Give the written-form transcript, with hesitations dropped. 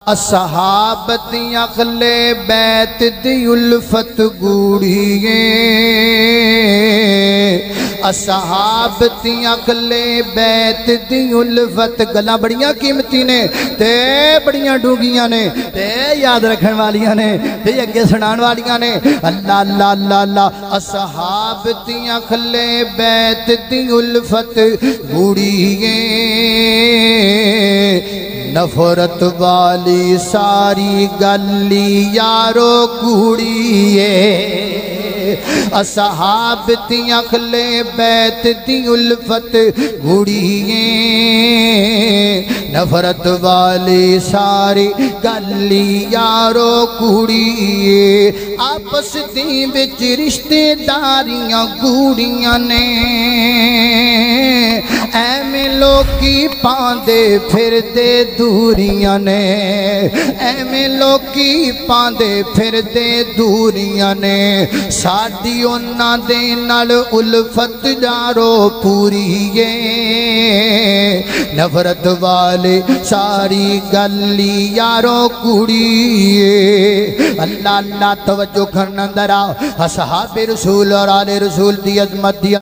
اصحاب اخلے بیت دی الفت گوڑیے اصحاب اخلے بیت دی الفت گلاں بڑیاں قیمتی نے تے بڑیاں ڈوگیاں نے تے یاد رکھن والیاں نے تے اگے سنان والیاں نے اللہ اللہ اللہ اللہ اصحاب اخلے بیت دی الفت گوڑیے نفرت والی ساری گلی یارو کوڑیے اصحاب اخلے بیت دی الفت گوڑیے نفرت والی ساری گلی یارو کوڑیے آپس دی وچ رشتے داریاں گوڑیاں نے ایویں لوکی پاندے پھر دے دوریاں نے ایویں لوکی پاندے پھر دے دوریاں نے ساڈی انہاں دے نال الفت جارو پوریے نفرت والے ساری گلی یارو کڑیے اللہ اللہ توجہ کرنا درا اصحاب رسول اور آل رسول دی عظمت دی